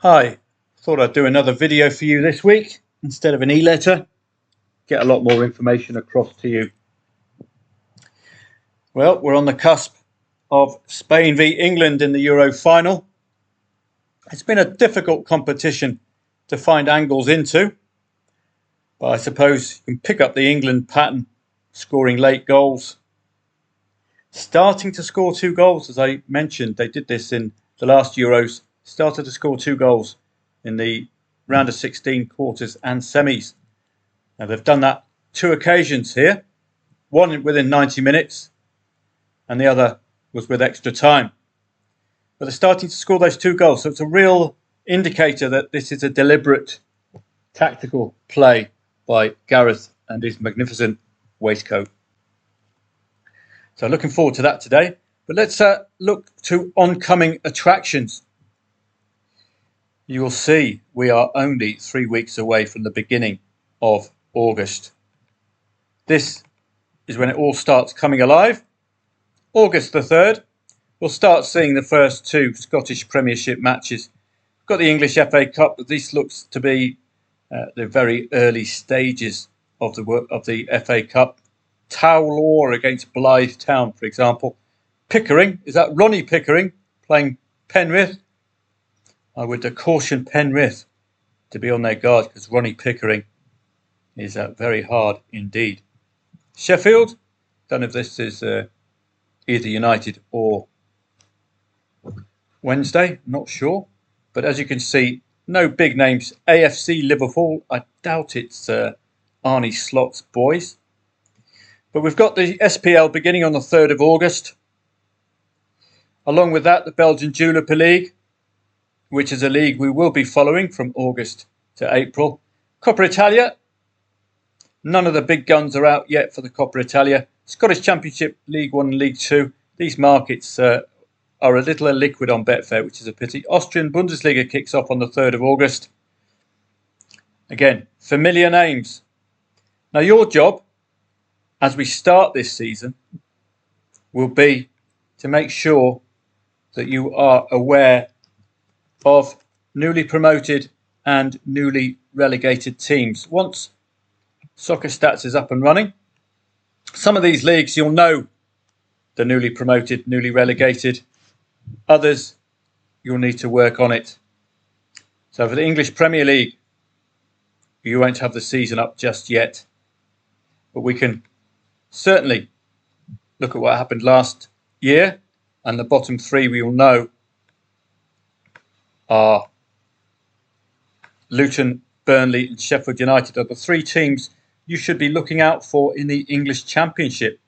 Hi, thought I'd do another video for you this week instead of an e-letter. Get a lot more information across to you. Well, we're on the cusp of Spain v England in the Euro final. It's been a difficult competition to find angles into, but I suppose you can pick up the England pattern, scoring late goals. Starting to score 2 goals, as I mentioned, they did this in the last Euros, started to score 2 goals in the round of 16, quarters and semis. Now they've done that 2 occasions here, one within 90 minutes and the other was with extra time. But they're starting to score those 2 goals, so it's a real indicator that this is a deliberate tactical play by Gareth and his magnificent waistcoat. So looking forward to that today. But let's look to oncoming attractions. You will see we are only 3 weeks away from the beginning of August. This is when it all starts coming alive. August the 3rd, we'll start seeing the first 2 Scottish Premiership matches. We've got the English FA Cup, but this looks to be the very early stages of the FA Cup. Towlaw against Blythe Town, for example. Pickering, is that Ronnie Pickering playing Penrith? I would caution Penrith to be on their guard because Ronnie Pickering is very hard indeed. Sheffield, don't know if this is either United or Wednesday, not sure. But as you can see, no big names. AFC Liverpool, I doubt it's Arnie Slot's boys. But we've got the SPL beginning on the 3rd of August. Along with that, the Belgian Jupiler League, which is a league we will be following from August to April. Coppa Italia, none of the big guns are out yet for the Coppa Italia. Scottish Championship, League 1 and League 2. These markets are a little illiquid on Betfair, which is a pity. Austrian Bundesliga kicks off on the 3rd of August. Again, familiar names. Now your job, as we start this season, will be to make sure that you are aware of newly promoted and newly relegated teams. Once Soccer Stats is up and running, some of these leagues you'll know the newly promoted, newly relegated. Others you'll need to work on it. So for the English Premier League, you won't have the season up just yet, but we can certainly look at what happened last year, and the bottom 3 we will know are Luton, Burnley and Sheffield United are the 3 teams you should be looking out for in the English Championship,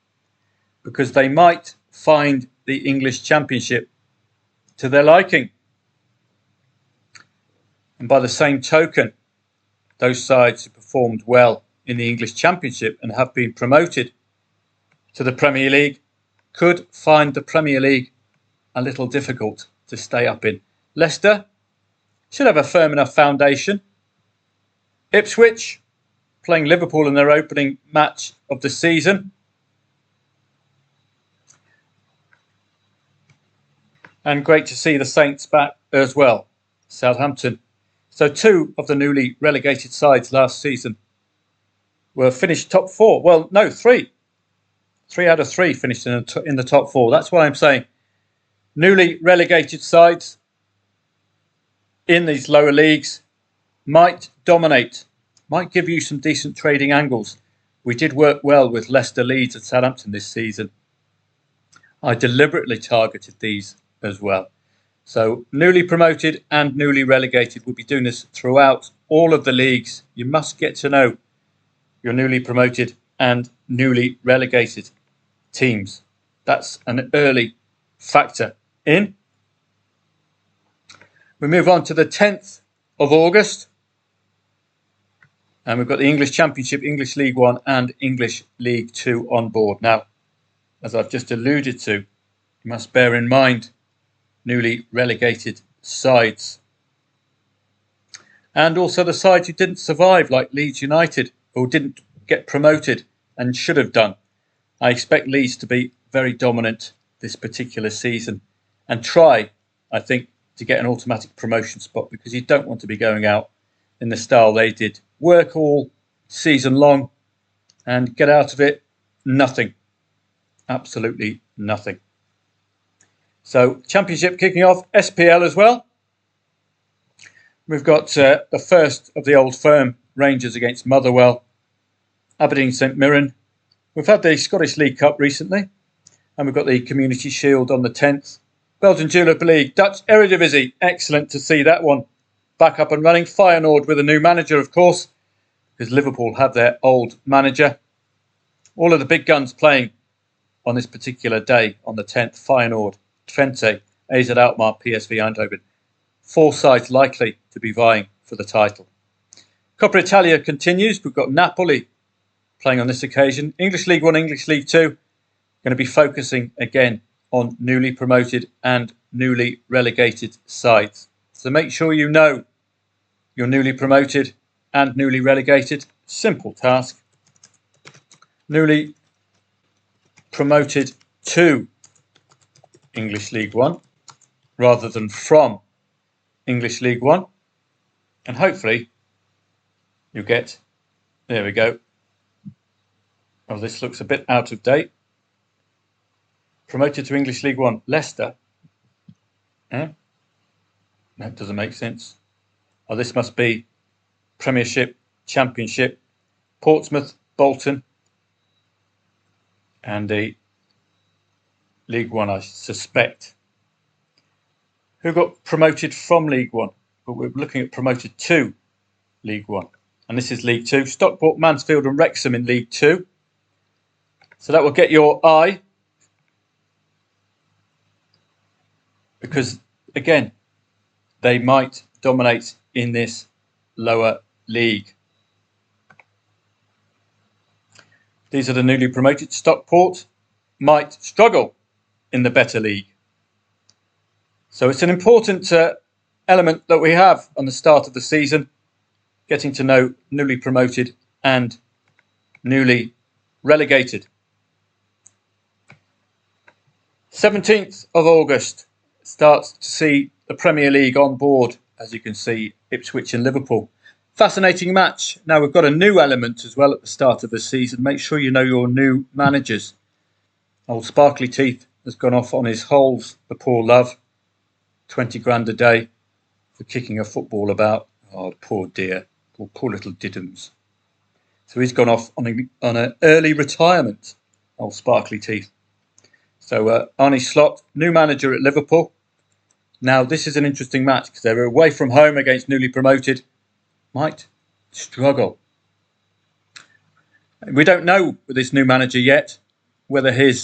because they might find the English Championship to their liking. And by the same token, those sides who performed well in the English Championship and have been promoted to the Premier League could find the Premier League a little difficult to stay up in. Leicester should have a firm enough foundation. Ipswich playing Liverpool in their opening match of the season. And great to see the Saints back as well. Southampton. So 2 of the newly relegated sides last season were finished top 4. Well, no, 3. 3 out of 3 finished in the top 4. That's what I'm saying. Newly relegated sides in these lower leagues might dominate, might give you some decent trading angles. We did work well with Leicester, Leeds and Southampton this season. I deliberately targeted these as well. So newly promoted and newly relegated, we'll be doing this throughout all of the leagues. You must get to know your newly promoted and newly relegated teams. That's an early factor in. We move on to the 10th of August. And we've got the English Championship, English League 1 and English League 2 on board. Now, as I've just alluded to, you must bear in mind newly relegated sides. And also the sides who didn't survive, like Leeds United, who didn't get promoted and should have done. I expect Leeds to be very dominant this particular season and try, I think, to get an automatic promotion spot, because you don't want to be going out in the style they did. Work all season long and get out of it nothing. Absolutely nothing. So Championship kicking off, SPL as well. We've got the first of the old firm, Rangers against Motherwell, Aberdeen St Mirren. We've had the Scottish League Cup recently, and we've got the Community Shield on the 10th. Belgian Julep League, Dutch Eredivisie. Excellent to see that one back up and running. Feyenoord with a new manager, of course, because Liverpool have their old manager. All of the big guns playing on this particular day on the 10th. Feyenoord, Twente, AZ Alkmaar, PSV Eindhoven. 4 sides likely to be vying for the title. Coppa Italia continues. We've got Napoli playing on this occasion. English League 1, English League 2. Going to be focusing again on newly promoted and newly relegated sides. So make sure you know you're newly promoted and newly relegated. Simple task. Newly promoted to English League 1 rather than from English League 1. And hopefully you get, there we go. Oh, this looks a bit out of date. Promoted to English League 1, Leicester. That doesn't make sense. Oh, this must be Premiership, Championship, Portsmouth, Bolton, and the League 1, I suspect. Who got promoted from League 1? But we're looking at promoted to League 1. And this is League 2. Stockport, Mansfield and Wrexham in League 2. So that will get your eye. Because, again, they might dominate in this lower league. These are the newly promoted. Stockport might struggle in the better league. So it's an important element that we have on the start of the season, getting to know newly promoted and newly relegated. 17th of August starts to see the Premier League on board, as you can see, Ipswich and Liverpool. Fascinating match. Now we've got a new element as well at the start of the season. Make sure you know your new managers. Old Sparkly Teeth has gone off on his holes, the poor love. 20 grand a day for kicking a football about. Oh, poor dear. Poor little diddums. So he's gone off on an early retirement, old Sparkly Teeth. So Arne Slot, new manager at Liverpool. Now this is an interesting match because they're away from home against newly promoted. Might struggle. We don't know with this new manager yet whether he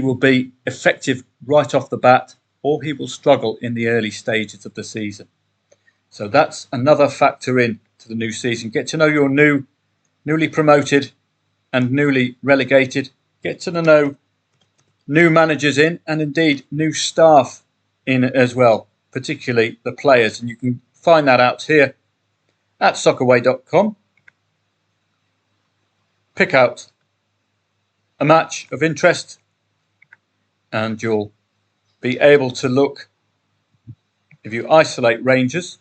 will be effective right off the bat or he will struggle in the early stages of the season. So that's another factor in to the new season. Get to know your newly promoted and newly relegated. Get to know new managers in and indeed new staff in as well, particularly the players. And you can find that out here at soccerway.com. Pick out a match of interest and you'll be able to look, if you isolate Rangers,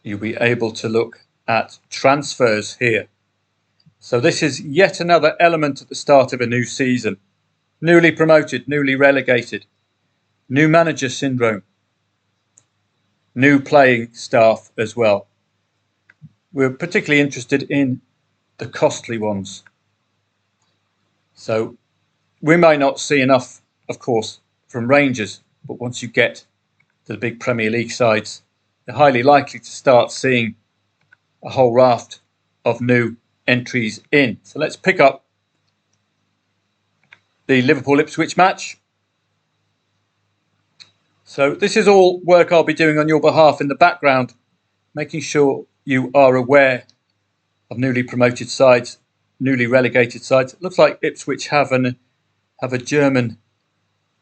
you'll be able to look at transfers here. So this is yet another element at the start of a new season. Newly promoted, newly relegated, new manager syndrome, new playing staff as well. We're particularly interested in the costly ones. So we may not see enough, of course, from Rangers, but once you get to the big Premier League sides, they're highly likely to start seeing a whole raft of new entries in. So let's pick up the Liverpool-Ipswich match. So this is all work I'll be doing on your behalf in the background, making sure you are aware of newly promoted sides, newly relegated sides. It looks like Ipswich have a German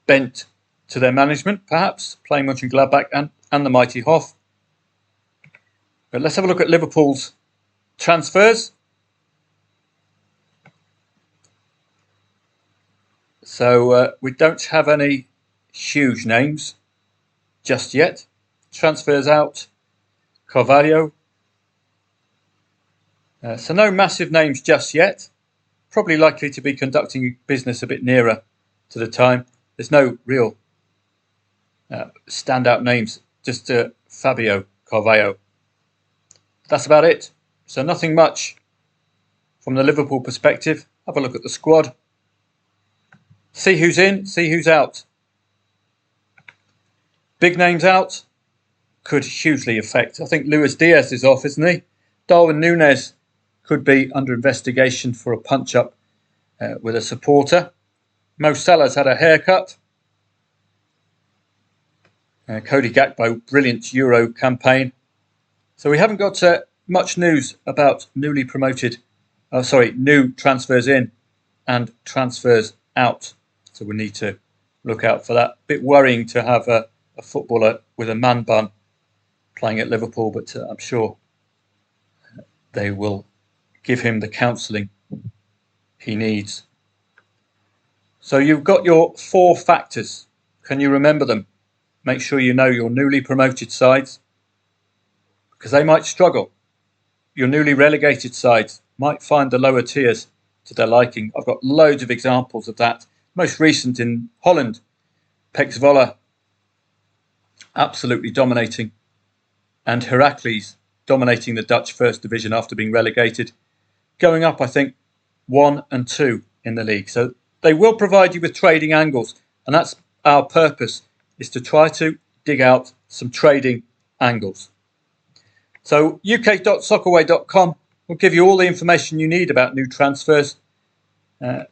bent to their management, perhaps, playing Mönchengladbach and the mighty Hoff. But let's have a look at Liverpool's transfers. So we don't have any huge names just yet. Transfers out, Carvalho. So no massive names just yet. Probably likely to be conducting business a bit nearer to the time. There's no real standout names, just Fabio Carvalho. That's about it. So nothing much from the Liverpool perspective. Have a look at the squad. See who's in, see who's out. Big names out could hugely affect. I think Luis Diaz is off, isn't he? Darwin Núñez could be under investigation for a punch-up with a supporter. Mo Salah's had a haircut. Cody Gakpo, brilliant Euro campaign. So we haven't got much news about new transfers in and transfers out. So we need to look out for that. Bit worrying to have a footballer with a man bun playing at Liverpool, but I'm sure they will give him the counselling he needs. So you've got your 4 factors. Can you remember them? Make sure you know your newly promoted sides, because they might struggle. Your newly relegated sides might find the lower tiers to their liking. I've got loads of examples of that. Most recent in Holland, Pek Zwolle absolutely dominating, and Heracles dominating the Dutch First Division after being relegated, going up, I think, 1 and 2 in the league. So they will provide you with trading angles, and that's our purpose, is to try to dig out some trading angles. So uk.soccerway.com will give you all the information you need about new transfers. You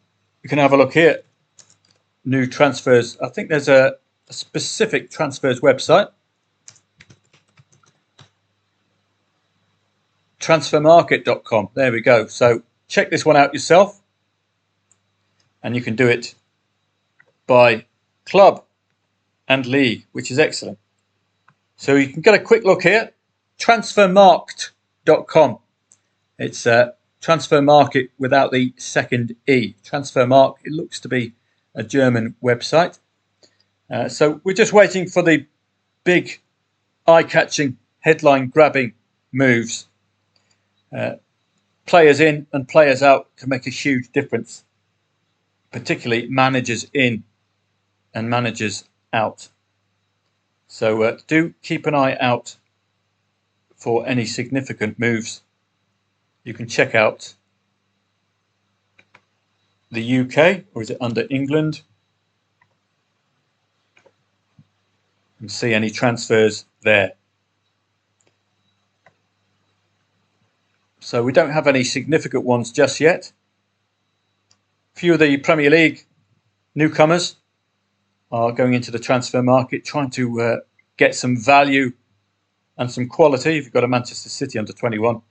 can have a look here. New transfers. I think there's a specific transfers website. Transfermarket.com. There we go. So check this one out yourself. And you can do it by club and league, which is excellent. So you can get a quick look here. Transfermarkt.com. It's transfer market without the second E. Transfermarkt. It looks to be a German website. So we're just waiting for the big, eye-catching, headline-grabbing moves. Players in and players out can make a huge difference, particularly managers in and managers out. So do keep an eye out for any significant moves. You can check out the UK, or is it under England, and see any transfers there. So we don't have any significant ones just yet. A few of the Premier League newcomers are going into the transfer market, trying to get some value and some quality. If you've got a Manchester City under 21, I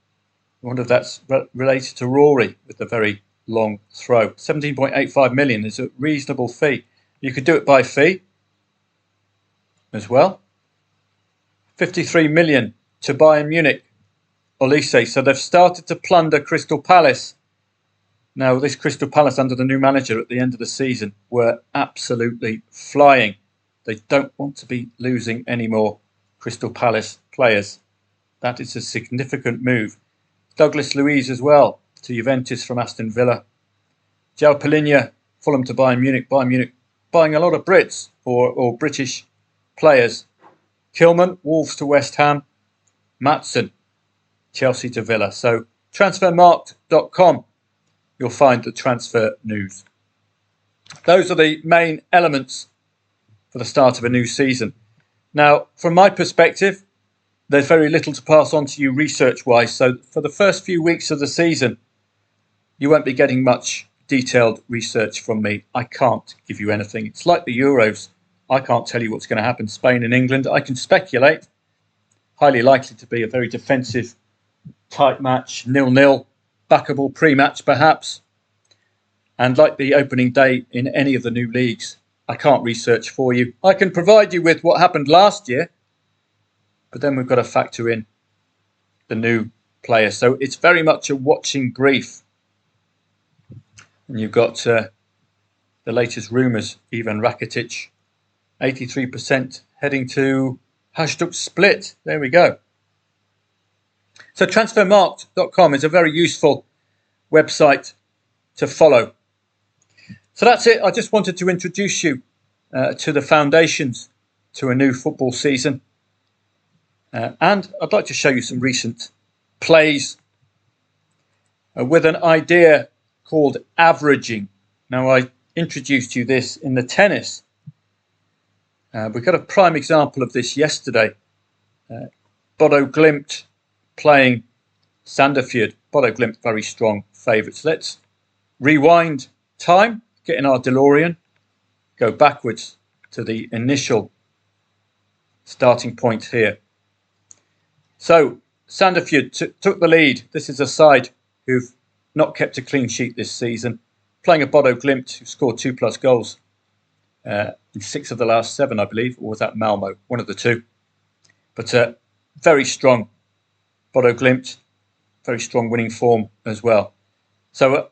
wonder if that's related to Rory with the very long throw. 17.85 million is a reasonable fee. You could do it by fee as well. 53 million to Bayern Munich, Olise. So they've started to plunder Crystal Palace. Now, this Crystal Palace under the new manager at the end of the season were absolutely flying. They don't want to be losing any more Crystal Palace players. That is a significant move. Douglas Luiz as well to Juventus from Aston Villa. João Palhinha, Fulham to Bayern Munich. Bayern Munich buying a lot of Brits or British players. Kilman, Wolves to West Ham. Maatsen, Chelsea to Villa. So transfermarkt.com, you'll find the transfer news. Those are the main elements for the start of a new season. Now, from my perspective, there's very little to pass on to you research-wise. So for the first few weeks of the season, you won't be getting much detailed research from me. I can't give you anything. It's like the Euros. I can't tell you what's going to happen. Spain and England, I can speculate. Highly likely to be a very defensive, tight match, 0-0, backable pre-match perhaps. And like the opening day in any of the new leagues, I can't research for you. I can provide you with what happened last year, but then we've got to factor in the new players. So it's very much a watching brief. And you've got the latest rumours, Ivan Rakitic, 83% heading to Hajduk Split. There we go. So transfermarkt.com is a very useful website to follow. So that's it. I just wanted to introduce you to the foundations to a new football season. And I'd like to show you some recent plays with an idea called averaging. Now, I introduced you this in the tennis. We got a prime example of this yesterday. Bodo Glimt playing Sandefjord. Bodo Glimt, very strong favourites. Let's rewind time, get in our DeLorean, go backwards to the initial starting point here. So Sandefjord took the lead. This is a side who've not kept a clean sheet this season, playing a Bodo Glimt who scored 2+ goals in 6 of the last 7, I believe, or was that Malmo? One of the two. But very strong Bodo Glimt, very strong winning form as well. So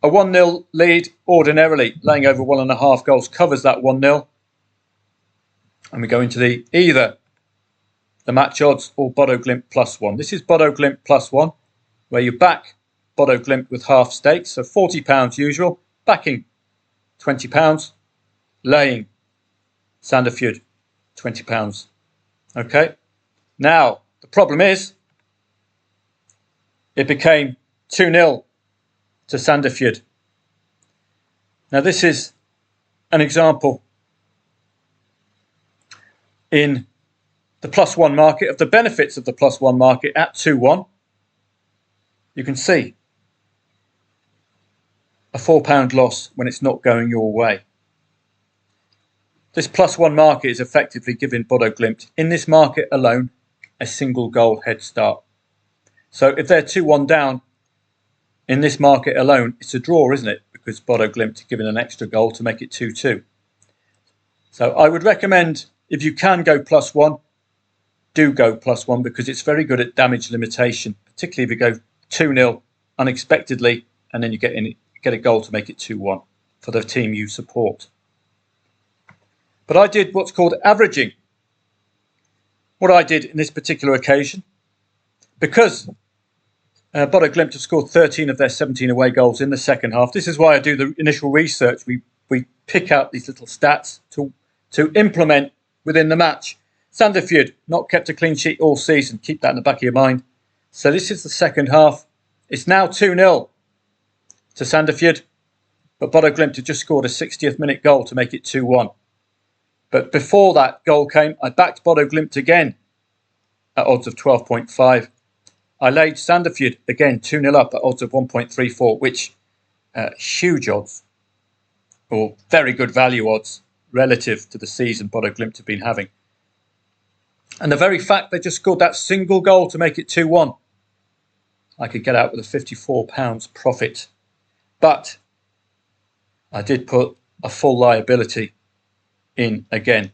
a 1-0 lead ordinarily, laying over 1.5 goals, covers that 1-0. And we go into either the match odds or Bodo Glimt +1. This is Bodo Glimt +1, where you back Bodo Glimt with half stakes, so £40 usual, backing £20, laying Sandefjord £20. Okay, now the problem is it became 2-0 to Sandefjord. Now this is an example in the +1 market of the benefits of the +1 market at 2-1. You can see a £4 loss when it's not going your way. This +1 market is effectively giving Bodo Glimt, in this market alone, a single goal head start. So if they're 2-1 down in this market alone, it's a draw, isn't it? Because Bodo Glimt are given an extra goal to make it 2-2. So I would recommend, if you can go +1, do go +1, because it's very good at damage limitation, particularly if you go 2-0 unexpectedly and then you get a goal to make it 2-1 for the team you support. But I did what's called averaging. What I did in this particular occasion, because Bodo Glimt have scored 13 of their 17 away goals in the second half. This is why I do the initial research. We pick out these little stats to implement within the match. Sandefjord, not kept a clean sheet all season. Keep that in the back of your mind. So this is the second half. It's now 2-0 to Sandefjord. But Bodo Glimt had just scored a 60th minute goal to make it 2-1. But before that goal came, I backed Bodo Glimt again at odds of 12.5. I laid Sandefjord again 2-0 up at odds of 1.34, which huge odds, or very good value odds relative to the season Bodo Glimt have been having. And the very fact they just scored that single goal to make it 2-1, I could get out with a £54 profit. But I did put a full liability in again,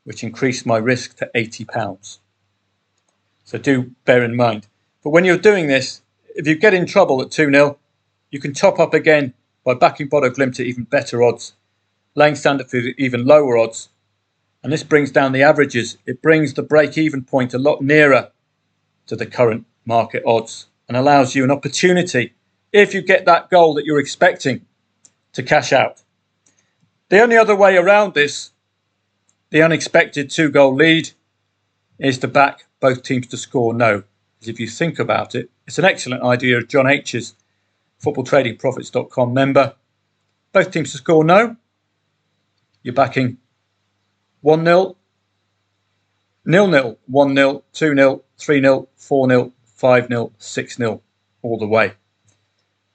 which increased my risk to £80. So do bear in mind. But when you're doing this, if you get in trouble at 2-0, you can top up again by backing Bodo Glimt at even better odds, laying Sandefjord at even lower odds. And this brings down the averages. It brings the break-even point a lot nearer to the current market odds and allows you an opportunity, if you get that goal that you're expecting, to cash out. The only other way around this, the unexpected 2-goal lead, is to back both teams to score no. Because if you think about it, it's an excellent idea of John H's footballtradingprofits.com member. Both teams to score no. You're backing 1-0, 0-0, 1-0, 2-0, 3-0, 4-0, 5-0, 6-0, all the way.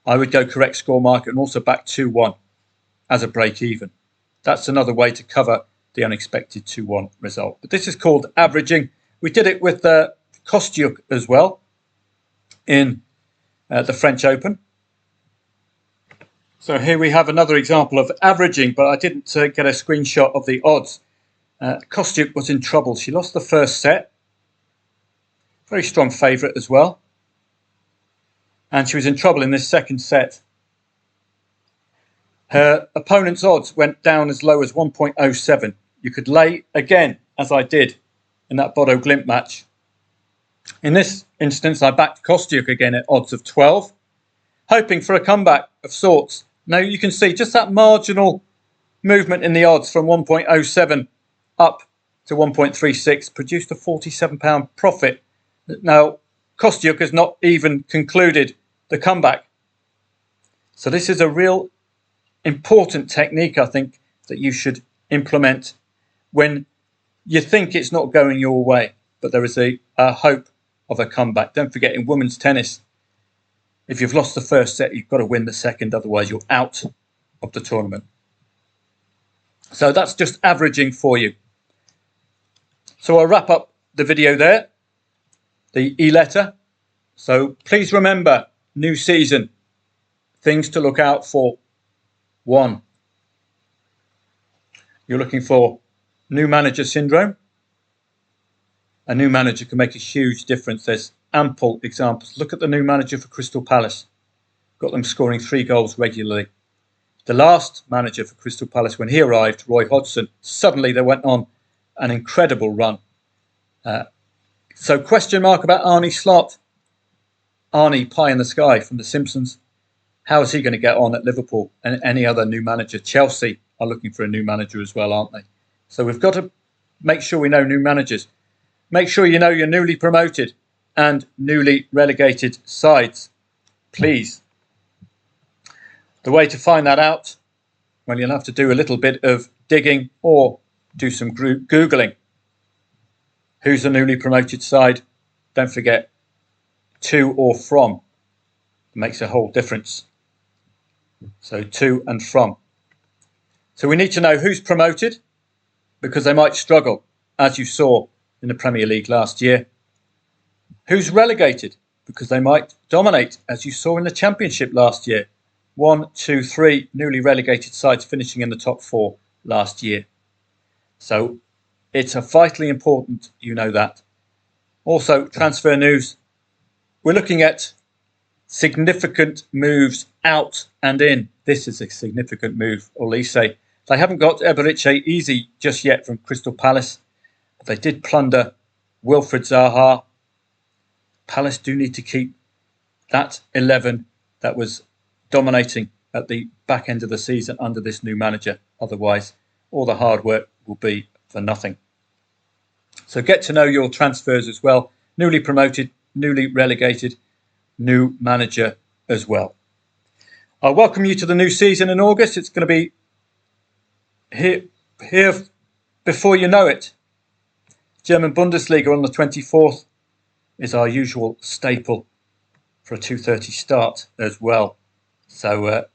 I would go correct score market and also back 2-1 as a break even. That's another way to cover the unexpected 2-1 result. But this is called averaging. We did it with Kostyuk as well in the French Open. So here we have another example of averaging, but I didn't get a screenshot of the odds. Kostyuk was in trouble. She lost the first set. Very strong favourite as well. And she was in trouble in this second set. Her opponent's odds went down as low as 1.07. You could lay again, as I did in that Bodo Glimt match. In this instance, I backed Kostyuk again at odds of 12, hoping for a comeback of sorts. Now you can see just that marginal movement in the odds from 1.07 up to 1.36 produced a £47 profit. Now, Kostyuk has not even concluded the comeback. So this is a real important technique, I think, that you should implement when you think it's not going your way, but there is a hope of a comeback. Don't forget, in women's tennis, if you've lost the first set, you've got to win the second, otherwise you're out of the tournament. So that's just averaging for you. So I'll wrap up the video there, the eletter. So please remember, new season, things to look out for. 1, you're looking for new manager syndrome. A new manager can make a huge difference. There's ample examples. Look at the new manager for Crystal Palace. Got them scoring 3 goals regularly. The last manager for Crystal Palace, when he arrived, Roy Hodgson, suddenly they went on an incredible run. So question mark about Arne Slot. Arnie, pie in the sky from The Simpsons. How is he going to get on at Liverpool and any other new manager? Chelsea are looking for a new manager as well, aren't they? So we've got to make sure we know new managers. Make sure you know your newly promoted and newly relegated sides, please. The way to find that out, well, you'll have to do a little bit of digging or do some Googling. Who's the newly promoted side? Don't forget, to or from makes a whole difference. So to and from. So we need to know who's promoted, because they might struggle, as you saw in the Premier League last year. Who's relegated, because they might dominate, as you saw in the Championship last year. 1, 2, 3 newly relegated sides finishing in the top 4 last year. So it's vitally important you know that. Also, transfer news. We're looking at significant moves out and in. This is a significant move, Olise. They haven't got Eberiche easy just yet from Crystal Palace, but they did plunder Wilfried Zaha. Palace do need to keep that 11 that was dominating at the back end of the season under this new manager. Otherwise, all the hard work will be for nothing. So get to know your transfers as well. Newly promoted, newly relegated, new manager as well. I welcome you to the new season in August. It's going to be here before you know it. German Bundesliga on the 24th is our usual staple for a 2:30 start as well. So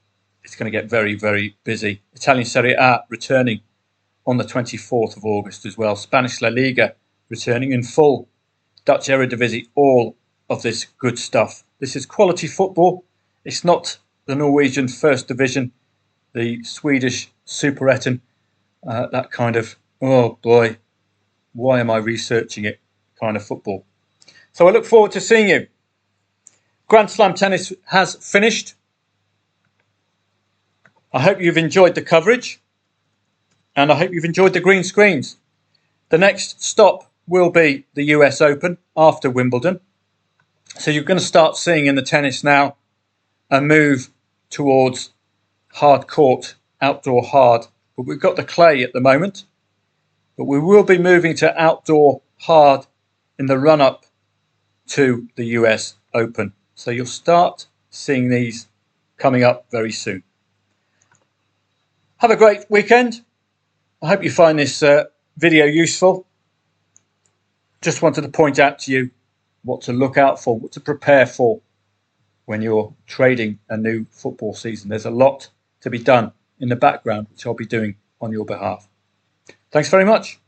it's going to get very, very busy. Italian Serie A returning on the 24th of August as well. Spanish La Liga returning in full. Dutch Eredivisie, all of this good stuff. This is quality football. It's not the Norwegian First Division, the Swedish Superettan, that kind of, oh boy, why am I researching it kind of football. So I look forward to seeing you. Grand Slam tennis has finished. I hope you've enjoyed the coverage, and I hope you've enjoyed the green screens. The next stop will be the US Open after Wimbledon. So you're going to start seeing in the tennis now a move towards hard court, outdoor hard. But we've got the clay at the moment. But we will be moving to outdoor hard in the run-up to the US Open. So you'll start seeing these coming up very soon. Have a great weekend. I hope you find this video useful. Just wanted to point out to you what to look out for, what to prepare for when you're trading a new football season. There's a lot to be done in the background, which I'll be doing on your behalf. Thanks very much.